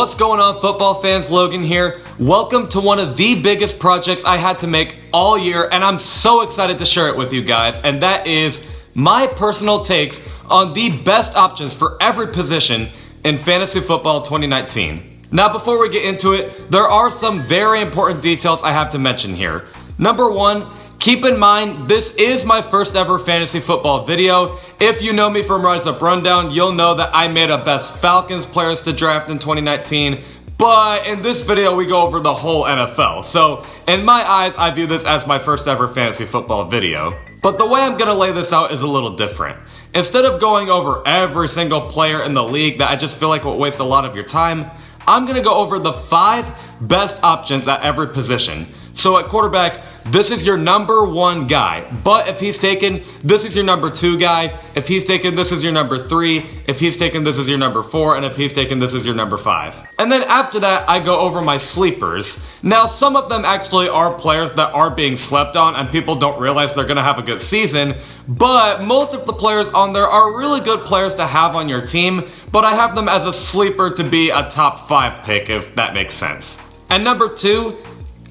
What's going on, football fans? Logan here. Welcome to one of the biggest projects I had to make all year, and I'm so excited to share it with you guys, and that is my personal takes on the best options for every position in fantasy football 2019. Now, before we get into it, there are some very important details I have to mention here. Number one, keep in mind, this is my first ever fantasy football video. If you know me from Rise Up Rundown, you'll know that I made a best Falcons players to draft in 2019. But in this video, we go over the whole NFL. So in my eyes, I view this as my first ever fantasy football video. But the way I'm gonna lay this out is a little different. Instead of going over every single player in the league that I just feel like will waste a lot of your time, I'm gonna go over the 5 best options at every position. So at quarterback, this is your number 1 guy. But if he's taken, this is your number 2 guy. If he's taken, this is your number 3. If he's taken, this is your number 4. And if he's taken, this is your number 5. And then after that, I go over my sleepers. Now, some of them actually are players that are being slept on and people don't realize they're gonna have a good season. But most of the players on there are really good players to have on your team. But I have them as a sleeper to be a top 5 pick, if that makes sense. And number 2,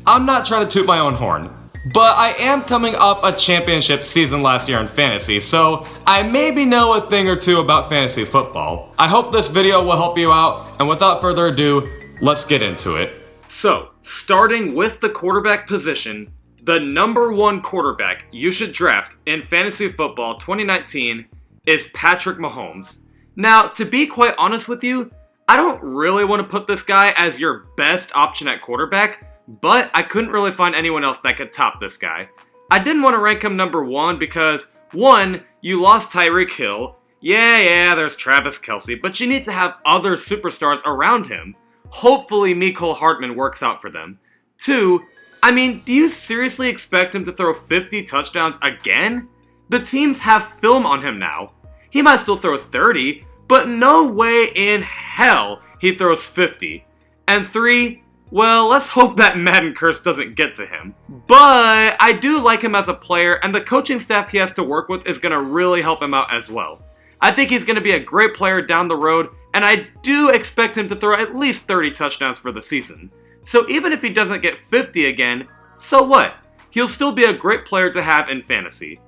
I'm not trying to toot my own horn, but I am coming off a championship season last year in fantasy, so I maybe know a thing or two about fantasy football. I hope this video will help you out, and without further ado, let's get into it. So, starting with the quarterback position, the number 1 quarterback you should draft in fantasy football 2019 is Patrick Mahomes. Now, to be quite honest with you, I don't really want to put this guy as your best option at quarterback, but I couldn't really find anyone else that could top this guy. I didn't want to rank him number 1 because, 1, you lost Tyreek Hill. Yeah, there's Travis Kelce, but you need to have other superstars around him. Hopefully Mecole Hardman works out for them. 2, do you seriously expect him to throw 50 touchdowns again? The teams have film on him now. He might still throw 30, but no way in hell he throws 50. And 3, well, let's hope that Madden curse doesn't get to him. But I do like him as a player, and the coaching staff he has to work with is going to really help him out as well. I think he's going to be a great player down the road, and I do expect him to throw at least 30 touchdowns for the season. So even if he doesn't get 50 again, so what? He'll still be a great player to have in fantasy.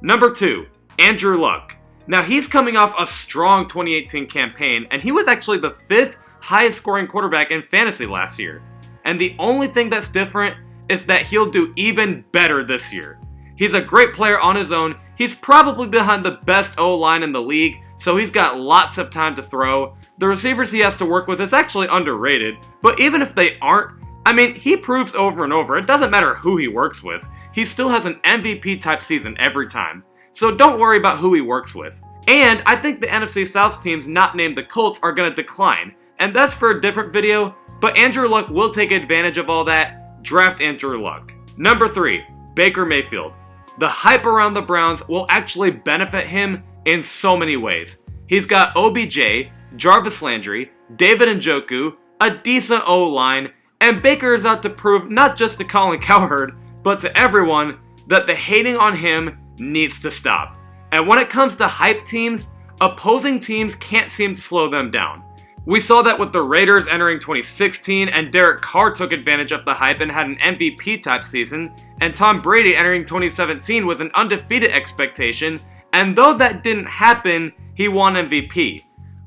Number 2, Andrew Luck. Now he's coming off a strong 2018 campaign, and he was actually the 5th highest scoring quarterback in fantasy last year. And the only thing that's different is that he'll do even better this year. He's a great player on his own. He's probably behind the best O-line in the league, so he's got lots of time to throw. The receivers he has to work with is actually underrated, but even if they aren't, he proves over and over, it doesn't matter who he works with. He still has an MVP type season every time. So don't worry about who he works with. And I think the NFC South teams not named the Colts are going to decline. And that's for a different video, but Andrew Luck will take advantage of all that. Draft Andrew Luck. Number 3, Baker Mayfield. The hype around the Browns will actually benefit him in so many ways. He's got OBJ, Jarvis Landry, David Njoku, a decent O-line, and Baker is out to prove not just to Colin Cowherd, but to everyone that the hating on him needs to stop. And when it comes to hype teams, opposing teams can't seem to slow them down. We saw that with the Raiders entering 2016, and Derek Carr took advantage of the hype and had an MVP type season, and Tom Brady entering 2017 with an undefeated expectation, and though that didn't happen, he won MVP.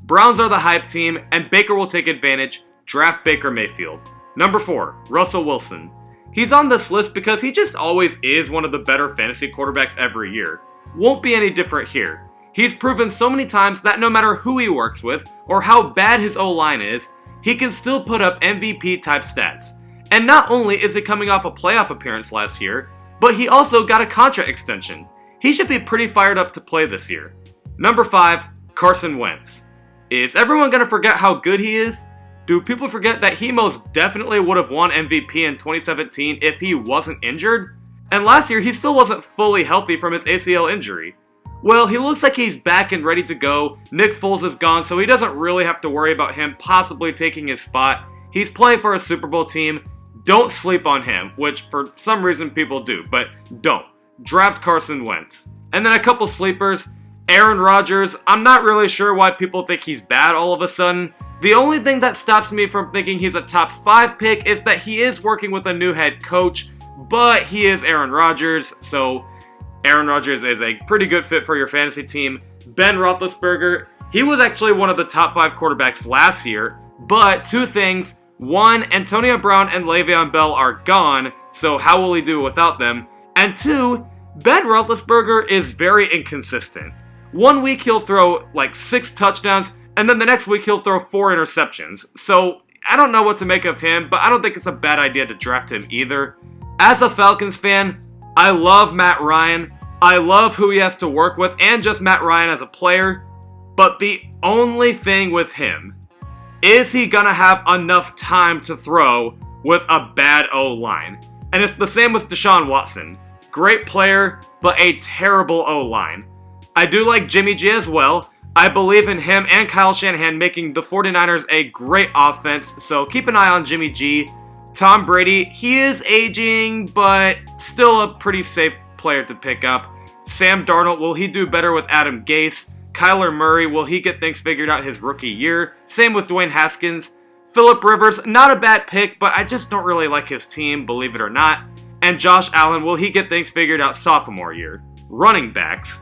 Browns are the hype team, and Baker will take advantage. Draft Baker Mayfield. Number 4, Russell Wilson. He's on this list because he just always is one of the better fantasy quarterbacks every year. Won't be any different here. He's proven so many times that no matter who he works with, or how bad his O-line is, he can still put up MVP type stats. And not only is he coming off a playoff appearance last year, but he also got a contract extension. He should be pretty fired up to play this year. Number 5, Carson Wentz. Is everyone going to forget how good he is? Do people forget that he most definitely would have won MVP in 2017 if he wasn't injured? And last year he still wasn't fully healthy from his ACL injury. Well, he looks like he's back and ready to go. Nick Foles is gone, so he doesn't really have to worry about him possibly taking his spot. He's playing for a Super Bowl team. Don't sleep on him, which for some reason people do, but don't. Draft Carson Wentz. And then a couple sleepers. Aaron Rodgers, I'm not really sure why people think he's bad all of a sudden. The only thing that stops me from thinking he's a top 5 pick is that he is working with a new head coach, but he is Aaron Rodgers, so Aaron Rodgers is a pretty good fit for your fantasy team. Ben Roethlisberger, he was actually one of the top 5 quarterbacks last year, but 2 things. 1, Antonio Brown and Le'Veon Bell are gone, so how will he do without them? And 2, Ben Roethlisberger is very inconsistent. 1 week he'll throw like 6 touchdowns, and then the next week he'll throw 4 interceptions. So I don't know what to make of him, but I don't think it's a bad idea to draft him either. As a Falcons fan, I love Matt Ryan. I love who he has to work with, and just Matt Ryan as a player. But the only thing with him is he gonna have enough time to throw with a bad O-line. And it's the same with Deshaun Watson. Great player, but a terrible O-line. I do like Jimmy G as well. I believe in him and Kyle Shanahan making the 49ers a great offense, so keep an eye on Jimmy G. Tom Brady, he is aging, but still a pretty safe player to pick up. Sam Darnold, will he do better with Adam Gase? Kyler Murray, will he get things figured out his rookie year? Same with Dwayne Haskins. Phillip Rivers, not a bad pick, but I just don't really like his team, believe it or not. And Josh Allen, will he get things figured out sophomore year? Running backs.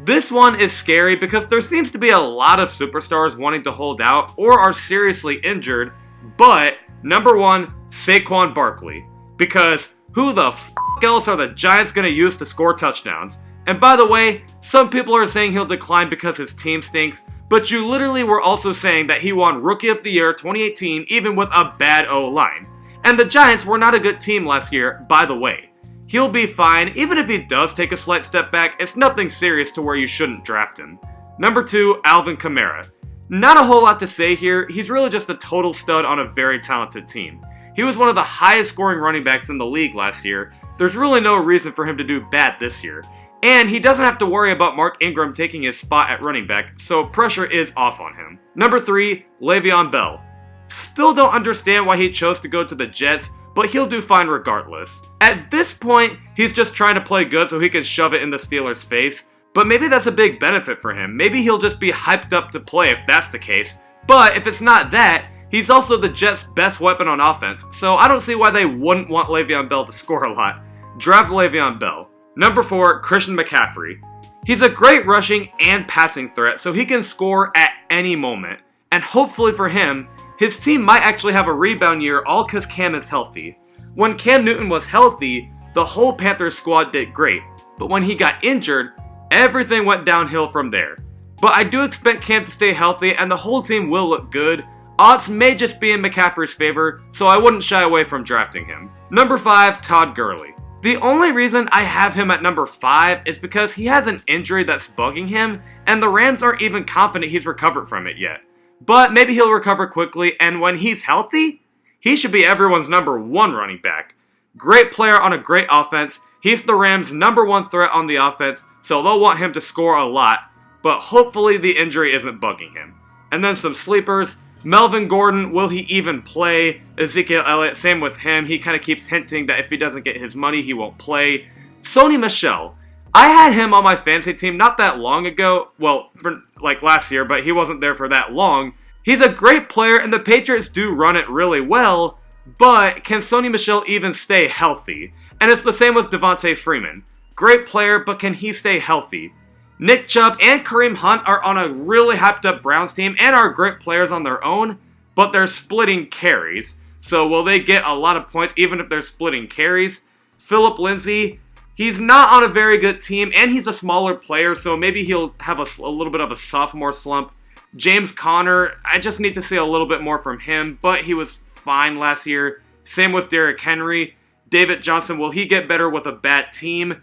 This one is scary because there seems to be a lot of superstars wanting to hold out or are seriously injured, but number 1, Saquon Barkley. Because who the f*** else are the Giants going to use to score touchdowns? And by the way, some people are saying he'll decline because his team stinks, but you literally were also saying that he won Rookie of the Year 2018 even with a bad O-line. And the Giants were not a good team last year, by the way. He'll be fine, even if he does take a slight step back, it's nothing serious to where you shouldn't draft him. Number 2, Alvin Kamara. Not a whole lot to say here, he's really just a total stud on a very talented team. He was one of the highest scoring running backs in the league last year. There's really no reason for him to do bad this year. And he doesn't have to worry about Mark Ingram taking his spot at running back, so pressure is off on him. Number 3, Le'Veon Bell. Still don't understand why he chose to go to the Jets, but he'll do fine regardless. At this point, he's just trying to play good so he can shove it in the Steelers' face, but maybe that's a big benefit for him. Maybe he'll just be hyped up to play if that's the case, but if it's not that, he's also the Jets' best weapon on offense, so I don't see why they wouldn't want Le'Veon Bell to score a lot. Draft Le'Veon Bell. Number 4, Christian McCaffrey. He's a great rushing and passing threat, so he can score at any moment. And hopefully for him, his team might actually have a rebound year all because Cam is healthy. When Cam Newton was healthy, the whole Panthers squad did great. But when he got injured, everything went downhill from there. But I do expect Cam to stay healthy and the whole team will look good. Odds may just be in McCaffrey's favor, so I wouldn't shy away from drafting him. Number 5, Todd Gurley. The only reason I have him at number 5 is because he has an injury that's bugging him, and the Rams aren't even confident he's recovered from it yet. But maybe he'll recover quickly, and when he's healthy, he should be everyone's number 1 running back. Great player on a great offense. He's the Rams' number 1 threat on the offense, so they'll want him to score a lot, but hopefully the injury isn't bugging him. And then some sleepers. Melvin Gordon, will he even play? Ezekiel Elliott, same with him. He kind of keeps hinting that if he doesn't get his money, he won't play. Sony Michel. I had him on my fantasy team not that long ago. Well, for like last year, but he wasn't there for that long. He's a great player, and the Patriots do run it really well, but can Sony Michel even stay healthy? And it's the same with Devontae Freeman. Great player, but can he stay healthy? Nick Chubb and Kareem Hunt are on a really hyped up Browns team and are great players on their own, but they're splitting carries. So will they get a lot of points even if they're splitting carries? Phillip Lindsay, he's not on a very good team and he's a smaller player, so maybe he'll have a little bit of a sophomore slump. James Conner, I just need to see a little bit more from him, but he was fine last year. Same with Derrick Henry. David Johnson, will he get better with a bad team?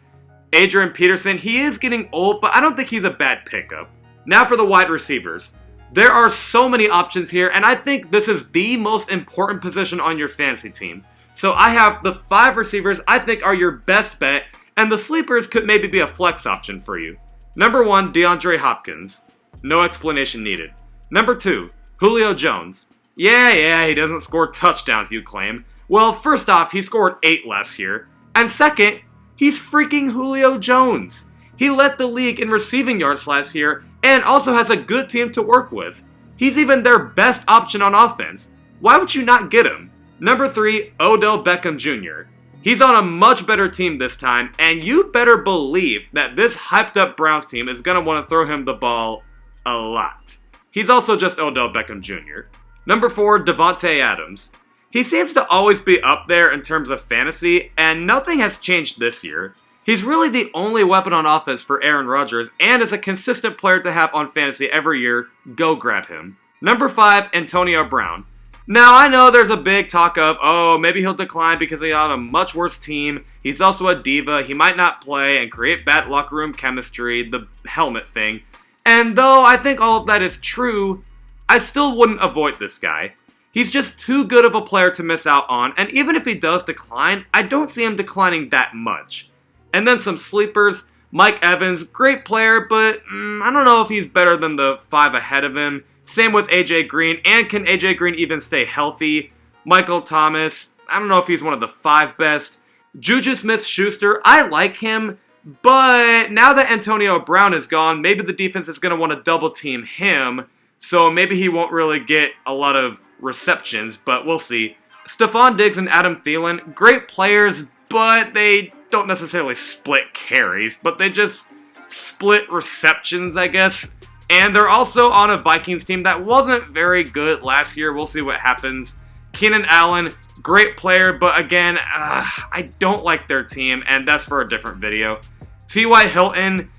Adrian Peterson, he is getting old, but I don't think he's a bad pickup. Now for the wide receivers. There are so many options here, and I think this is the most important position on your fantasy team. So I have the 5 receivers I think are your best bet, and the sleepers could maybe be a flex option for you. Number 1, DeAndre Hopkins. No explanation needed. Number 2, Julio Jones. Yeah, he doesn't score touchdowns, you claim. Well, first off, he scored 8 last year. And second, he's freaking Julio Jones. He led the league in receiving yards last year and also has a good team to work with. He's even their best option on offense. Why would you not get him? Number 3, Odell Beckham Jr. He's on a much better team this time, and you better believe that this hyped up Browns team is going to want to throw him the ball a lot. He's also just Odell Beckham Jr. Number 4, Devontae Adams. He seems to always be up there in terms of fantasy, and nothing has changed this year. He's really the only weapon on offense for Aaron Rodgers, and is a consistent player to have on fantasy every year. Go grab him. Number 5, Antonio Brown. Now, I know there's a big talk of, oh, maybe he'll decline because he's on a much worse team. He's also a diva. He might not play and create bad locker room chemistry, the helmet thing. And though I think all of that is true, I still wouldn't avoid this guy. He's just too good of a player to miss out on, and even if he does decline, I don't see him declining that much. And then some sleepers. Mike Evans, great player, but I don't know if he's better than the 5 ahead of him. Same with AJ Green, and can AJ Green even stay healthy? Michael Thomas, I don't know if he's one of the 5 best. Juju Smith-Schuster, I like him, but now that Antonio Brown is gone, maybe the defense is going to want to double team him, so maybe he won't really get a lot of receptions, but we'll see. Stephon Diggs and Adam Thielen, great players, but they don't necessarily split carries, but they just split receptions, I guess. And they're also on a Vikings team that wasn't very good last year. We'll see what happens. Keenan Allen, great player, but again, I don't like their team, and that's for a different video. T.Y. Hilton,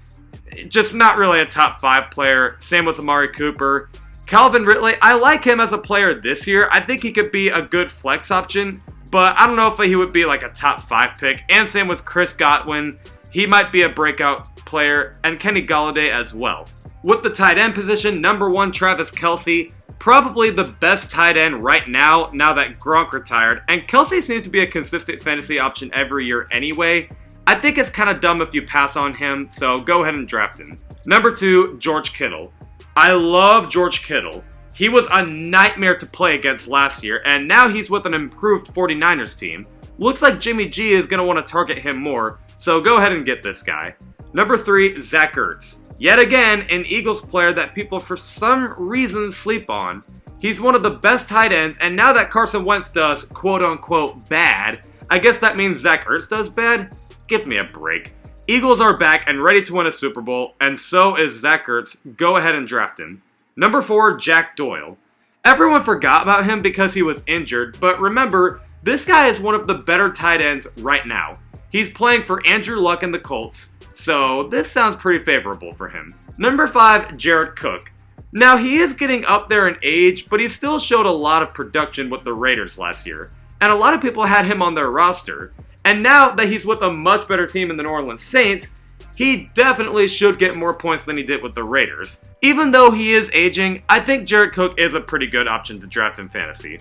just not really a top 5 player. Same with Amari Cooper. Calvin Ridley, I like him as a player this year. I think he could be a good flex option, but I don't know if he would be like a top 5 pick. And same with Chris Godwin. He might be a breakout player, and Kenny Golladay as well. With the tight end position, number 1, Travis Kelce. Probably the best tight end right now that Gronk retired. And Kelce seems to be a consistent fantasy option every year anyway. I think it's kind of dumb if you pass on him, so go ahead and draft him. Number 2, George Kittle. I love George Kittle. He was a nightmare to play against last year, and now he's with an improved 49ers team. Looks like Jimmy G is going to want to target him more, so go ahead and get this guy. Number 3, Zach Ertz. Yet again, an Eagles player that people for some reason sleep on. He's one of the best tight ends, and now that Carson Wentz does quote-unquote bad, I guess that means Zach Ertz does bad? Give me a break. Eagles are back and ready to win a Super Bowl, and so is Zach Ertz. Go ahead and draft him. Number 4, Jack Doyle. Everyone forgot about him because he was injured, but remember, this guy is one of the better tight ends right now. He's playing for Andrew Luck and the Colts, so this sounds pretty favorable for him. Number 5, Jared Cook. Now, he is getting up there in age, but he still showed a lot of production with the Raiders last year, and a lot of people had him on their roster. And now that he's with a much better team in the New Orleans Saints, he definitely should get more points than he did with the Raiders. Even though he is aging, I think Jared Cook is a pretty good option to draft in fantasy.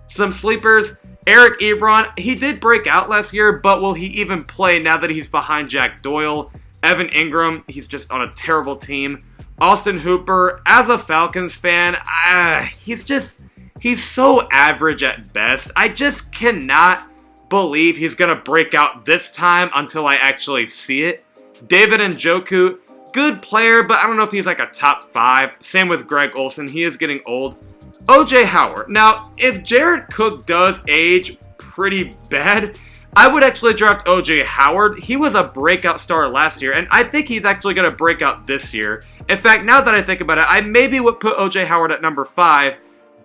Some sleepers, Eric Ebron, he did break out last year, but will he even play now that he's behind Jack Doyle? Evan Ingram, he's just on a terrible team. Austin Hooper, as a Falcons fan, he's so average at best. I just cannot believe he's going to break out this time until I actually see it. David Njoku, good player, but I don't know if he's like a top 5. Same with Greg Olsen, he is getting old. OJ Howard. Now, if Jared Cook does age pretty bad, I would actually draft OJ Howard. He was a breakout star last year, and I think he's actually going to break out this year. In fact, now that I think about it, I maybe would put OJ Howard at number 5,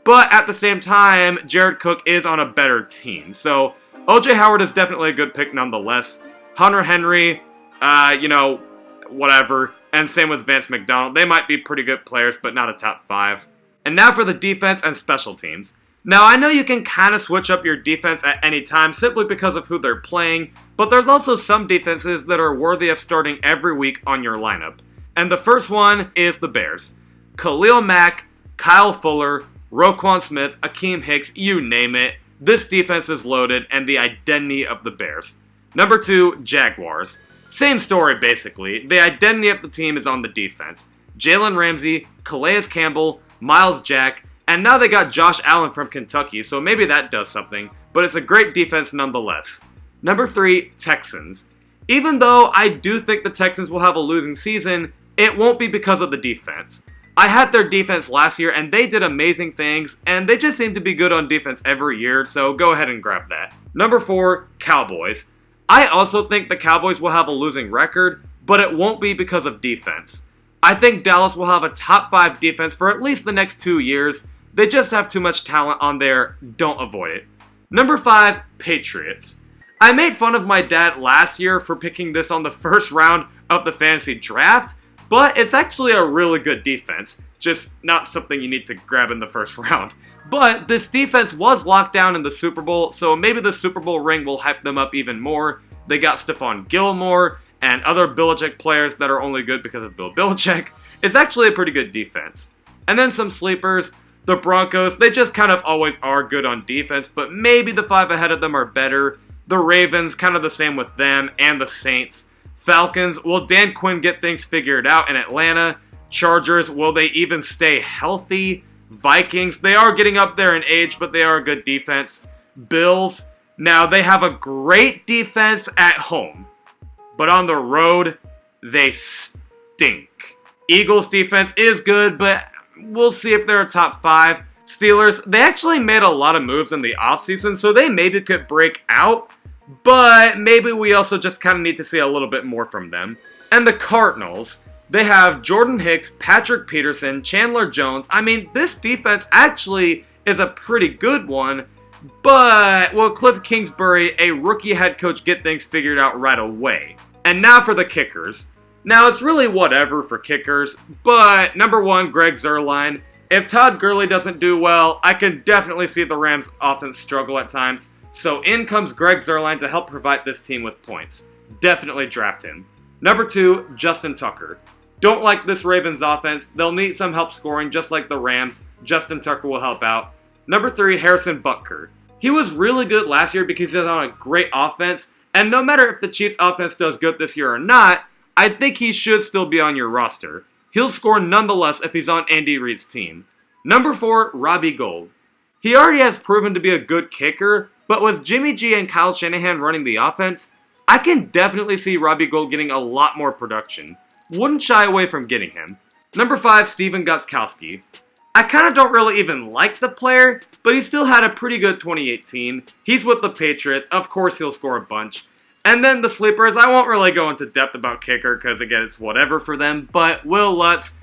but at the same time, Jared Cook is on a better team. So, OJ Howard is definitely a good pick nonetheless. Hunter Henry, whatever. And same with Vance McDonald. They might be pretty good players, but not a top 5. And now for the defense and special teams. Now, I know you can kind of switch up your defense at any time simply because of who they're playing, but there's also some defenses that are worthy of starting every week on your lineup. And the first one is the Bears. Khalil Mack, Kyle Fuller, Roquan Smith, Akeem Hicks, you name it. This defense is loaded and the identity of the Bears. Number 2, Jaguars. Same story basically. The identity of the team is on the defense. Jalen Ramsey, Calais Campbell, Miles Jack, and now they got Josh Allen from Kentucky, so maybe that does something, but it's a great defense nonetheless. Number 3, Texans. Even though I do think the Texans will have a losing season, it won't be because of the defense. I had their defense last year, and they did amazing things, and they just seem to be good on defense every year, so go ahead and grab that. Number 4, Cowboys. I also think the Cowboys will have a losing record, but it won't be because of defense. I think Dallas will have a top 5 defense for at least the next 2 years. They just have too much talent on there. Don't avoid it. Number 5, Patriots. I made fun of my dad last year for picking this on the first round of the fantasy draft, but it's actually a really good defense, just not something you need to grab in the first round. But this defense was locked down in the Super Bowl, so maybe the Super Bowl ring will hype them up even more. They got Stephon Gilmore and other Belichick players that are only good because of Bill Belichick. It's actually a pretty good defense. And then some sleepers. The Broncos, they just kind of always are good on defense, but maybe the 5 ahead of them are better. The Ravens, kind of the same with them, and the Saints. Falcons, will Dan Quinn get things figured out in Atlanta? Chargers, will they even stay healthy? Vikings, they are getting up there in age, but they are a good defense. Bills, now they have a great defense at home, but on the road, they stink. Eagles defense is good, but we'll see if they're a top 5. Steelers, they actually made a lot of moves in the offseason, so they maybe could break out, but maybe we also just kind of need to see a little bit more from them. And the Cardinals, they have Jordan Hicks, Patrick Peterson, Chandler Jones. I mean, this defense actually is a pretty good one, but will Cliff Kingsbury, a rookie head coach, get things figured out right away? And now for the kickers. Now, it's really whatever for kickers, but number 1, Greg Zuerlein. If Todd Gurley doesn't do well, I can definitely see the Rams' offense struggle at times. So in comes Greg Zuerlein to help provide this team with points. Definitely draft him. Number 2, Justin Tucker. Don't like this Ravens offense. They'll need some help scoring just like the Rams. Justin Tucker will help out. Number 3, Harrison Butker. He was really good last year because he was on a great offense. And no matter if the Chiefs' offense does good this year or not, I think he should still be on your roster. He'll score nonetheless if he's on Andy Reid's team. Number 4, Robbie Gould. He already has proven to be a good kicker, but with Jimmy G and Kyle Shanahan running the offense, I can definitely see Robbie Gould getting a lot more production. Wouldn't shy away from getting him. Number 5, Steven Gostkowski. I kind of don't really even like the player, but he still had a pretty good 2018. He's with the Patriots. Of course he'll score a bunch. And then the sleepers, I won't really go into depth about kicker because, again, it's whatever for them. But Will Lutz,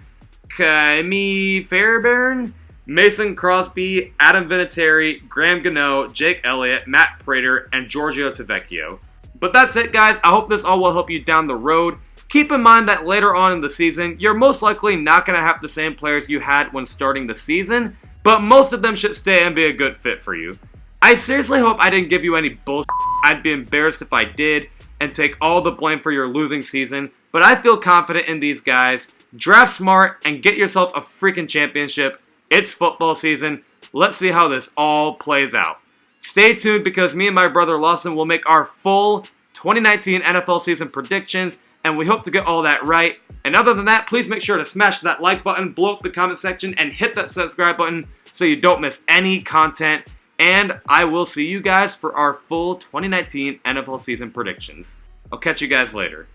Kami Fairbairn, Mason Crosby, Adam Vinatieri, Graham Gano, Jake Elliott, Matt Prater, and Giorgio Tavecchio. But that's it, guys. I hope this all will help you down the road. Keep in mind that later on in the season, you're most likely not going to have the same players you had when starting the season, but most of them should stay and be a good fit for you. I seriously hope I didn't give you any bullshit. I'd be embarrassed if I did and take all the blame for your losing season, but I feel confident in these guys. Draft smart and get yourself a freaking championship. It's football season. Let's see how this all plays out. Stay tuned because me and my brother Lawson will make our full 2019 NFL season predictions, and we hope to get all that right. And other than that, please make sure to smash that like button, blow up the comment section, and hit that subscribe button so you don't miss any content. And I will see you guys for our full 2019 NFL season predictions. I'll catch you guys later.